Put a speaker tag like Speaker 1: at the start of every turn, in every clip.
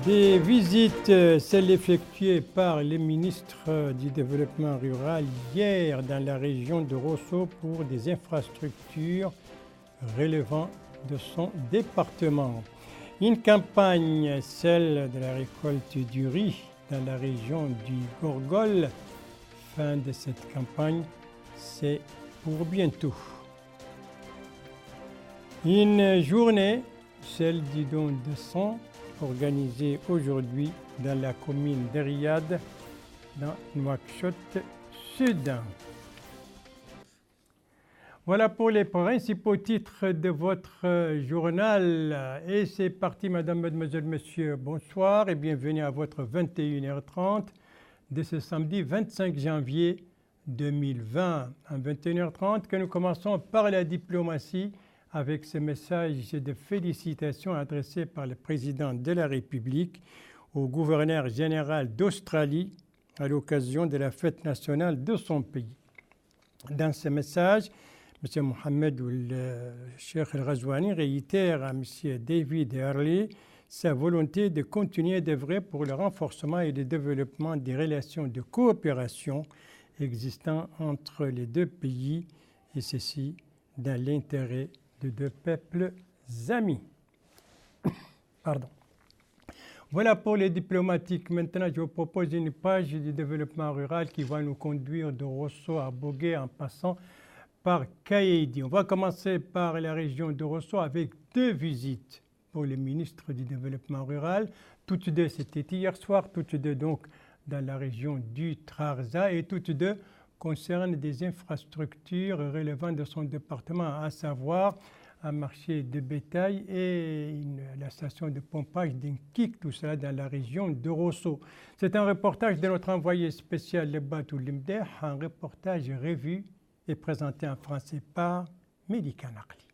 Speaker 1: Des visites, celles effectuées par le ministre du Développement rural hier dans la région de Rosso pour des infrastructures relevant de son département. Une campagne, celle de la récolte du riz dans la région du Gorgol. Fin de cette campagne, c'est pour bientôt. Une journée, celle du don de sang, organisée aujourd'hui dans la commune d'Eriad, dans Nouakchott Sud. Voilà pour les principaux titres de votre journal. Et c'est parti, madame, mademoiselle, monsieur, bonsoir et bienvenue à votre 21h30 de ce samedi 25 janvier 2020. À 21h30 que nous commençons par la diplomatie avec ce message de félicitations adressé par le président de la République au gouverneur général d'Australie à l'occasion de la fête nationale de son pays. Dans ce message, M. Mohamed Cheikh El-Ghazouani réitère à M. David Harley sa volonté de continuer d'œuvrer pour le renforcement et le développement des relations de coopération existant entre les deux pays, et ceci dans l'intérêt de deux peuples amis. Pardon. Voilà pour les diplomatiques. Maintenant, je vous propose une page du développement rural qui va nous conduire de Rosso à Bogué en passant par Kaïdi. On va commencer par la région de Rosso avec deux visites pour le ministre du Développement rural. Toutes deux, c'était hier soir, toutes deux donc dans la région du Trarza et toutes deux concernent des infrastructures relevant de son département, à savoir un marché de bétail et la station de pompage d'Inkik, tout cela dans la région de Rosso. C'est un reportage de notre envoyé spécial Lebatou Limdeh, un reportage revu et présenté en français par Melika Nakli.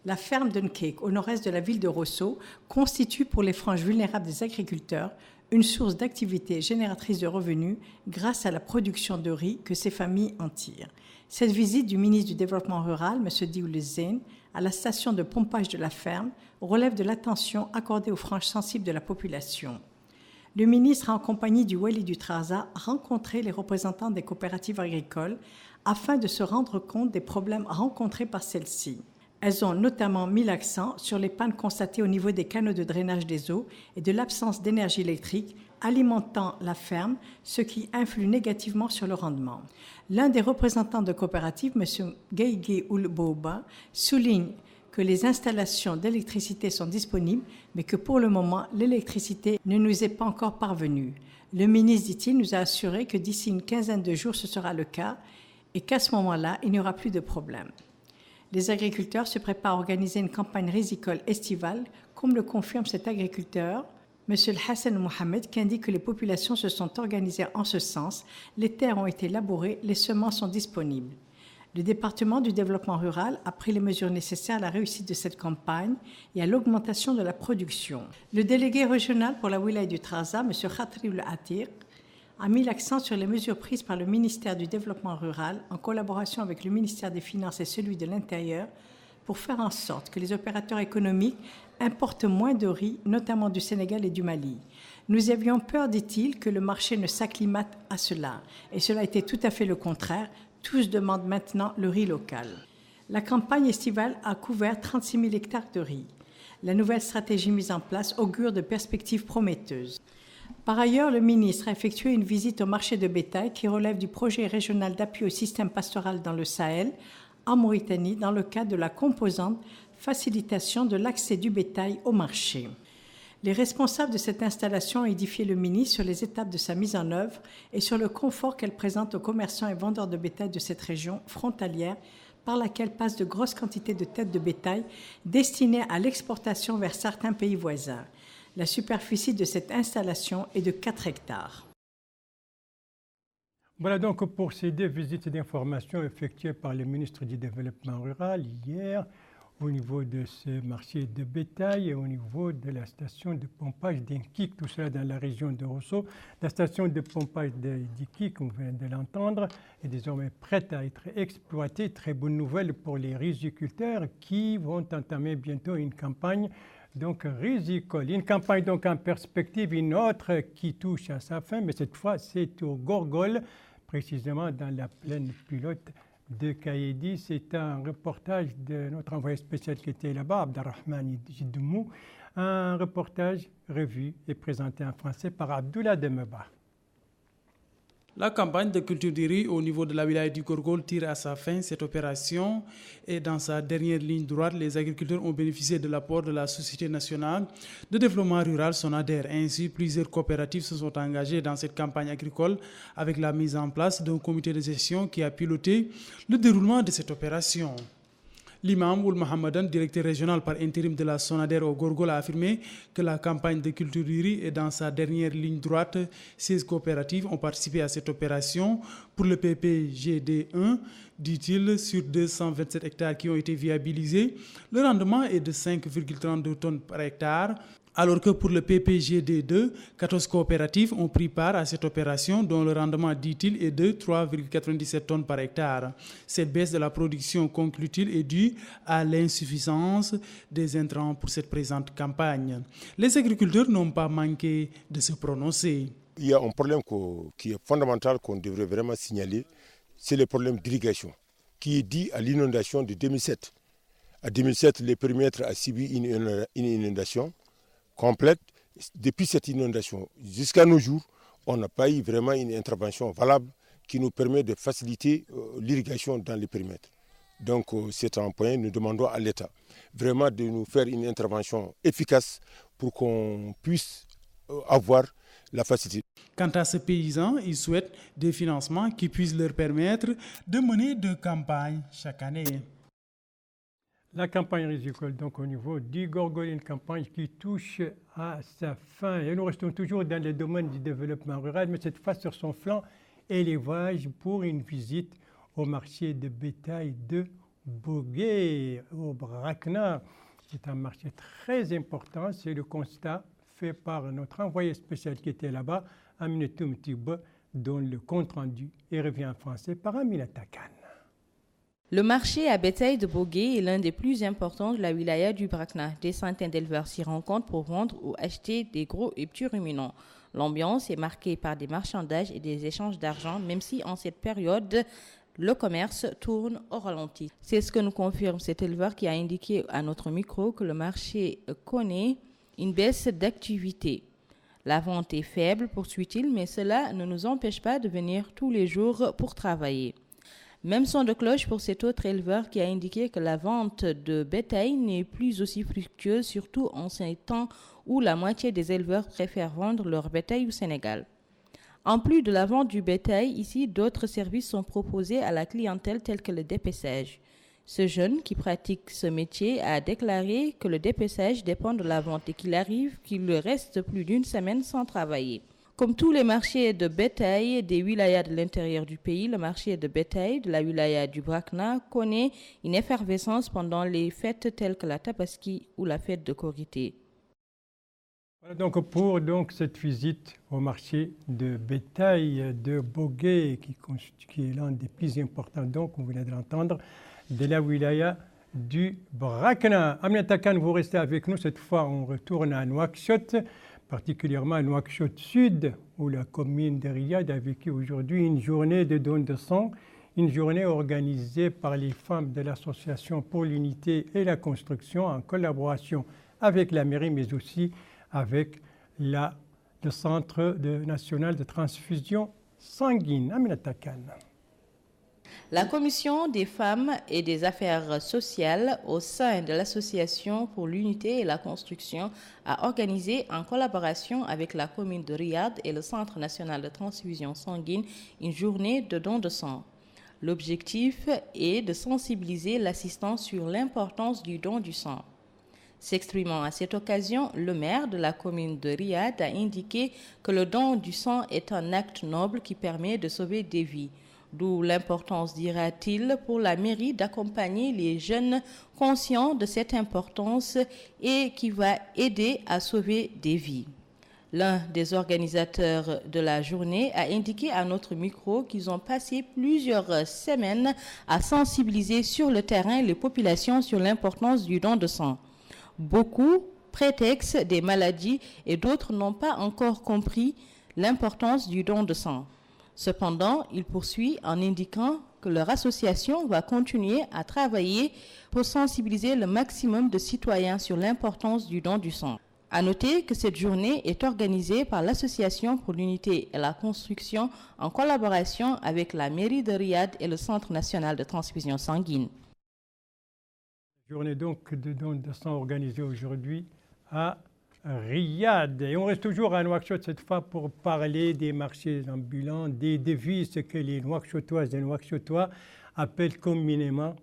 Speaker 2: La ferme d'Inkik, au nord-est de la ville de Rosso, constitue pour les franges vulnérables des agriculteurs une source d'activité génératrice de revenus grâce à la production de riz que ces familles en tirent. Cette visite du ministre du Développement rural, M. Dioul Zain, à la station de pompage de la ferme relève de l'attention accordée aux franges sensibles de la population. Le ministre, en compagnie du Wali du Trarza, a rencontré les représentants des coopératives agricoles afin de se rendre compte des problèmes rencontrés par celles-ci. Elles ont notamment mis l'accent sur les pannes constatées au niveau des canaux de drainage des eaux et de l'absence d'énergie électrique alimentant la ferme, ce qui influe négativement sur le rendement. L'un des représentants de coopératives, M. Gueïgué Oulbouba, souligne que les installations d'électricité sont disponibles, mais que pour le moment, l'électricité ne nous est pas encore parvenue. Le ministre, dit-il, nous a assuré que d'ici une quinzaine de jours, ce sera le cas et qu'à ce moment-là, il n'y aura plus de problème. Les agriculteurs se préparent à organiser une campagne rizicole estivale, comme le confirme cet agriculteur, M. Hassan Mohamed, qui indique que les populations se sont organisées en ce sens, les terres ont été labourées, les semences sont disponibles. Le département du développement rural a pris les mesures nécessaires à la réussite de cette campagne et à l'augmentation de la production. Le délégué régional pour la wilaya du Trarza, M. Khatriul Atir, a mis l'accent sur les mesures prises par le ministère du Développement rural en collaboration avec le ministère des Finances et celui de l'Intérieur pour faire en sorte que les opérateurs économiques importent moins de riz, notamment du Sénégal et du Mali. Nous avions peur, dit-il, que le marché ne s'acclimate à cela. Et cela a été tout à fait le contraire. Tous demandent maintenant le riz local. La campagne estivale a couvert 36 000 hectares de riz. La nouvelle stratégie mise en place augure de perspectives prometteuses. Par ailleurs, le ministre a effectué une visite au marché de bétail qui relève du projet régional d'appui au système pastoral dans le Sahel, en Mauritanie, dans le cadre de la composante facilitation de l'accès du bétail au marché. Les responsables de cette installation ont édifié le ministre sur les étapes de sa mise en œuvre et sur le confort qu'elle présente aux commerçants et vendeurs de bétail de cette région frontalière par laquelle passent de grosses quantités de têtes de bétail destinées à l'exportation vers certains pays voisins. La superficie de cette installation est de 4 hectares.
Speaker 1: Voilà donc pour ces deux visites d'information effectuées par le ministre du Développement rural hier au niveau de ce marché de bétail et au niveau de la station de pompage d'Inkik, tout cela dans la région de Rosso. La station de pompage d'Inkik, on vient de l'entendre, est désormais prête à être exploitée. Très bonne nouvelle pour les riziculteurs qui vont entamer bientôt une campagne donc risicole. Une campagne donc en perspective, une autre qui touche à sa fin, mais cette fois c'est au Gorgol, précisément dans la plaine pilote de Kaïdi. C'est un reportage de notre envoyé spécial qui était là-bas, Abdelrahman Jidmout, un reportage revu et présenté en français par Abdullah Demeba.
Speaker 3: La campagne de culture du riz au niveau de la wilaya du Gorgol tire à sa fin cette opération et dans sa dernière ligne droite, les agriculteurs ont bénéficié de l'apport de la Société nationale de développement rural SONADER. Ainsi, plusieurs coopératives se sont engagées dans cette campagne agricole avec la mise en place d'un comité de gestion qui a piloté le déroulement de cette opération. L'imam Ould Mohammedan, directeur régional par intérim de la SONADER au Gorgol, a affirmé que la campagne de culture du riz est dans sa dernière ligne droite. 16 coopératives ont participé à cette opération pour le PPGD1, dit-il, sur 227 hectares qui ont été viabilisés. Le rendement est de 5,32 tonnes par hectare. Alors que pour le PPGD2, 14 coopératives ont pris part à cette opération dont le rendement, dit-il, est de 3,97 tonnes par hectare. Cette baisse de la production, conclut-il, est due à l'insuffisance des intrants pour cette présente campagne. Les agriculteurs n'ont pas manqué de se prononcer.
Speaker 4: Il y a un problème qui est fondamental qu'on devrait vraiment signaler, c'est le problème d'irrigation, qui est dû à l'inondation de 2007. En 2007, le périmètre a subi une inondation complète. Depuis cette inondation jusqu'à nos jours, on n'a pas eu vraiment une intervention valable qui nous permet de faciliter l'irrigation dans les périmètres. Donc c'est un point, nous demandons à l'État vraiment de nous faire une intervention efficace pour qu'on puisse avoir la facilité.
Speaker 3: Quant à ces paysans, ils souhaitent des financements qui puissent leur permettre de mener deux campagnes chaque année.
Speaker 1: La campagne risicole, donc au niveau du Gorgol, une campagne qui touche à sa fin. Et nous restons toujours dans le domaine du développement rural, mais cette fois sur son flanc élevage pour une visite au marché de bétail de Bogué, au Brakna. C'est un marché très important, c'est le constat fait par notre envoyé spécial qui était là-bas, Aminata Mtiba, dont le compte-rendu est revu en français par Aminata Khan.
Speaker 5: Le marché à bétail de Bogué est l'un des plus importants de la wilaya du Brakna. Des centaines d'éleveurs s'y rencontrent pour vendre ou acheter des gros et petits ruminants. L'ambiance est marquée par des marchandages et des échanges d'argent, même si en cette période, le commerce tourne au ralenti. C'est ce que nous confirme cet éleveur qui a indiqué à notre micro que le marché connaît une baisse d'activité. La vente est faible, poursuit-il, mais cela ne nous empêche pas de venir tous les jours pour travailler. Même son de cloche pour cet autre éleveur qui a indiqué que la vente de bétail n'est plus aussi fructueuse, surtout en ces temps où la moitié des éleveurs préfèrent vendre leur bétail au Sénégal. En plus de la vente du bétail, ici, d'autres services sont proposés à la clientèle tels que le dépeçage. Ce jeune qui pratique ce métier a déclaré que le dépeçage dépend de la vente et qu'il arrive qu'il reste plus d'une semaine sans travailler. Comme tous les marchés de bétail des wilayas de l'intérieur du pays, le marché de bétail de la wilaya du Brakna connaît une effervescence pendant les fêtes telles que la Tabaski ou la fête de Korité.
Speaker 1: Voilà donc pour cette visite au marché de bétail de Bogué, qui est l'un des plus importants, donc on vient de l'entendre, de la wilaya du Brakna. Aminata Khan, vous restez avec nous. Cette fois, on retourne à Nouakchott, particulièrement à Nouakchott Sud, où la commune de Riyad a vécu aujourd'hui une journée de don de sang, une journée organisée par les femmes de l'Association pour l'unité et la construction en collaboration avec la mairie, mais aussi avec le Centre national de transfusion sanguine. Aminata Khan.
Speaker 5: La Commission des femmes et des affaires sociales au sein de l'Association pour l'unité et la construction a organisé en collaboration avec la commune de Riyad et le Centre national de transfusion sanguine une journée de don de sang. L'objectif est de sensibiliser l'assistant sur l'importance du don du sang. S'exprimant à cette occasion, le maire de la commune de Riyad a indiqué que le don du sang est un acte noble qui permet de sauver des vies. D'où l'importance, dira-t-il, pour la mairie d'accompagner les jeunes conscients de cette importance et qui va aider à sauver des vies. L'un des organisateurs de la journée a indiqué à notre micro qu'ils ont passé plusieurs semaines à sensibiliser sur le terrain les populations sur l'importance du don de sang. Beaucoup prétexte des maladies et d'autres n'ont pas encore compris l'importance du don de sang. Cependant, il poursuit en indiquant que leur association va continuer à travailler pour sensibiliser le maximum de citoyens sur l'importance du don du sang. À noter que cette journée est organisée par l'Association pour l'unité et la construction en collaboration avec la mairie de Riyad et le Centre national de transfusion sanguine.
Speaker 1: Journée donc de don de sang organisée aujourd'hui à Riyad. Et on reste toujours à Nouakchott cette fois pour parler des marchés ambulants, des devises que les Nouakchottoises et Nouakchottois appellent communément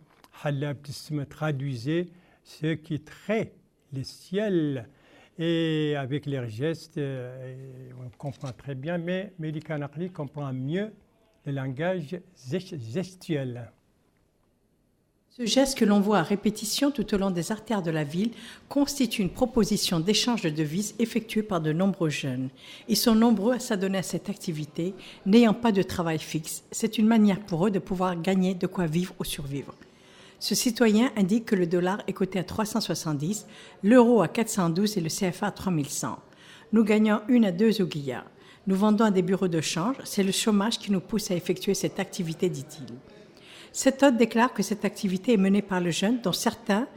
Speaker 1: Halab Tisma, traduisez ce qui traite le ciel. Et avec leurs gestes, on comprend très bien, mais Melika Nakli comprend mieux le langage gestuel.
Speaker 2: Ce geste que l'on voit à répétition tout au long des artères de la ville constitue une proposition d'échange de devises effectuée par de nombreux jeunes. Ils sont nombreux à s'adonner à cette activité, n'ayant pas de travail fixe. C'est une manière pour eux de pouvoir gagner de quoi vivre ou survivre. Ce citoyen indique que le dollar est coté à 370, l'euro à 412 et le CFA à 3100. Nous gagnons 1 à 2 ouguiyas. Nous vendons à des bureaux de change. C'est le chômage qui nous pousse à effectuer cette activité, dit-il. Cet hôte déclare que cette activité est menée par le jeune, dont certains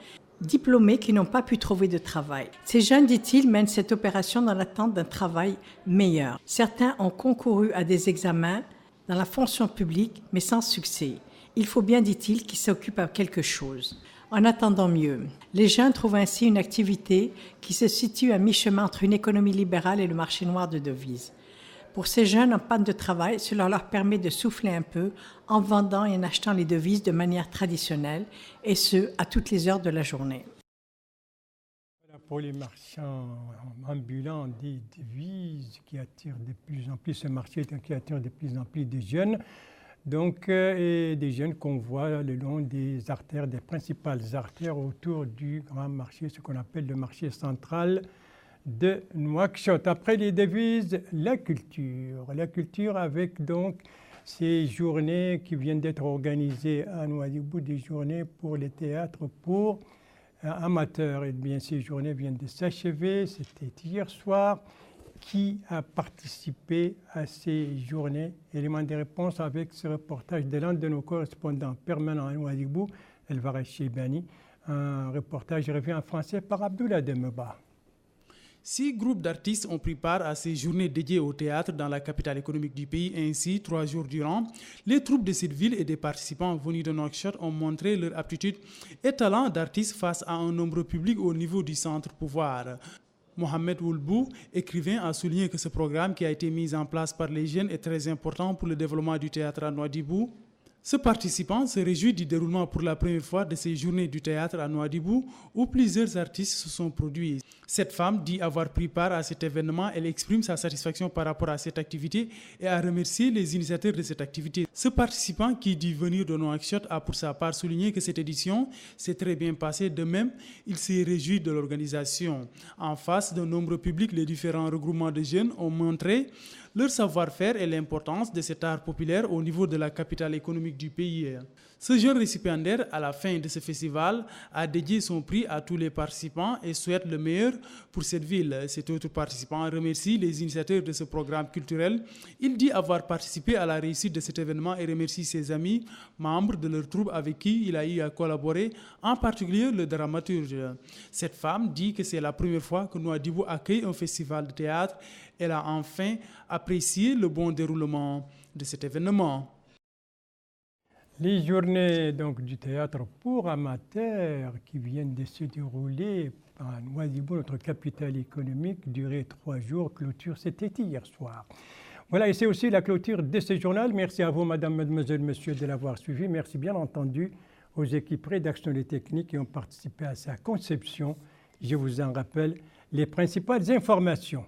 Speaker 2: diplômés qui n'ont pas pu trouver de travail. Ces jeunes, dit-il, mènent cette opération dans l'attente d'un travail meilleur. Certains ont concouru à des examens dans la fonction publique, mais sans succès. Il faut bien, dit-il, qu'ils s'occupent à quelque chose. En attendant mieux, les jeunes trouvent ainsi une activité qui se situe à mi-chemin entre une économie libérale et le marché noir de devises. Pour ces jeunes en panne de travail, cela leur permet de souffler un peu en vendant et en achetant les devises de manière traditionnelle, et ce, à toutes les heures de la journée.
Speaker 1: Voilà pour les marchands ambulants des devises qui attirent de plus en plus, ce marché qui attire de plus en plus de jeunes. Donc, et des jeunes qu'on voit le long des artères, des principales artères autour du grand marché, ce qu'on appelle le marché central de Nouakchott. Après les devises, la culture. La culture avec donc ces journées qui viennent d'être organisées à Nouadhibou, des journées pour les théâtres pour amateurs. Et bien, ces journées viennent de s'achever, c'était hier soir. Qui a participé à ces journées? Élément de réponse avec ce reportage de l'un de nos correspondants permanents à Nouadhibou, Elvarez Cheibani. Un reportage revient en français par Abdoulaye Demeba.
Speaker 3: 6 groupes d'artistes ont pris part à ces journées dédiées au théâtre dans la capitale économique du pays. Ainsi, 3 jours durant, les troupes de cette ville et des participants venus de Nouakchott ont montré leur aptitude et talent d'artistes face à un nombre public au niveau du centre pouvoir. Mohamed Oulbou, écrivain, a souligné que ce programme qui a été mis en place par les jeunes est très important pour le développement du théâtre à Nouadhibou. Ce participant se réjouit du déroulement pour la première fois de ces journées du théâtre à Nouadhibou où plusieurs artistes se sont produits. Cette femme dit avoir pris part à cet événement. Elle exprime sa satisfaction par rapport à cette activité et a remercié les initiateurs de cette activité. Ce participant qui dit venir de Nouakchott a pour sa part souligné que cette édition s'est très bien passée. De même, il s'est réjoui de l'organisation. En face d'un nombre public, les différents regroupements de jeunes ont montré leur savoir-faire et l'importance de cet art populaire au niveau de la capitale économique du pays. Ce jeune récipiendaire, à la fin de ce festival, a dédié son prix à tous les participants et souhaite le meilleur pour cette ville. Cet autre participant remercie les initiateurs de ce programme culturel. Il dit avoir participé à la réussite de cet événement et remercie ses amis, membres de leur troupe avec qui il a eu à collaborer, en particulier le dramaturge. Cette femme dit que c'est la première fois que Nouadhibou accueille un festival de théâtre. Elle a enfin apprécié le bon déroulement de cet événement.
Speaker 1: Les journées donc, du théâtre pour amateurs qui viennent de se dérouler à Nouadhibou, notre capitale économique, durée 3 jours. Clôture, c'était hier soir. Voilà, et c'est aussi la clôture de ce journal. Merci à vous, madame, mademoiselle, monsieur, de l'avoir suivi. Merci bien entendu aux équipes rédaction et techniques qui ont participé à sa conception. Je vous en rappelle les principales informations.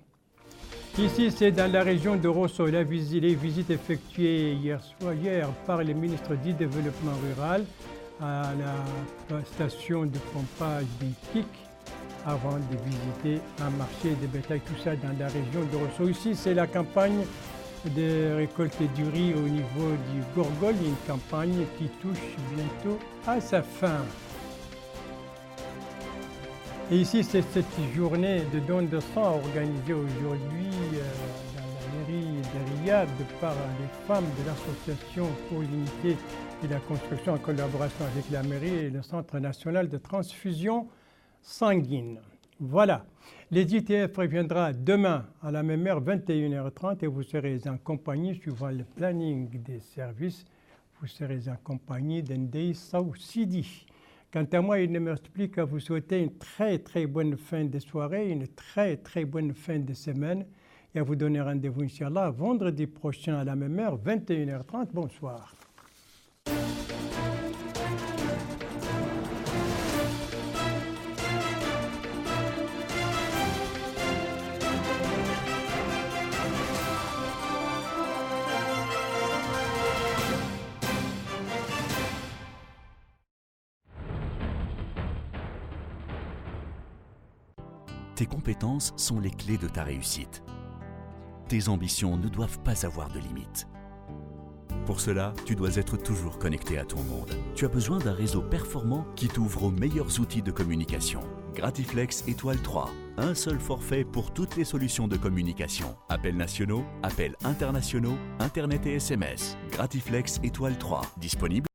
Speaker 1: Ici, c'est dans la région de Rosso, les visites effectuées hier par le ministre du Développement rural à la station de pompage des pics avant de visiter un marché de bétail, tout ça dans la région de Rosso. Ici, c'est la campagne de récolte du riz au niveau du Gorgol, une campagne qui touche bientôt à sa fin. Et ici, c'est cette journée de don de sang organisée aujourd'hui dans la mairie de Riyad par les femmes de l'association pour l'unité et la construction en collaboration avec la mairie et le Centre national de transfusion sanguine. Voilà. Les ITF reviendra demain à la même heure, 21h30, et vous serez en compagnie, suivant le planning des services, vous serez en compagnie d'Ndei Sow Sidi. Quant à moi, il ne me reste plus qu'à vous souhaiter une très très bonne fin de soirée, une très très bonne fin de semaine, et à vous donner rendez-vous, Inch'Allah, vendredi prochain à la même heure, 21h30. Bonsoir.
Speaker 6: Tes compétences sont les clés de ta réussite. Tes ambitions ne doivent pas avoir de limites. Pour cela, tu dois être toujours connecté à ton monde. Tu as besoin d'un réseau performant qui t'ouvre aux meilleurs outils de communication. Gratiflex étoile 3. Un seul forfait pour toutes les solutions de communication. Appels nationaux, appels internationaux, Internet et SMS. Gratiflex étoile 3. Disponible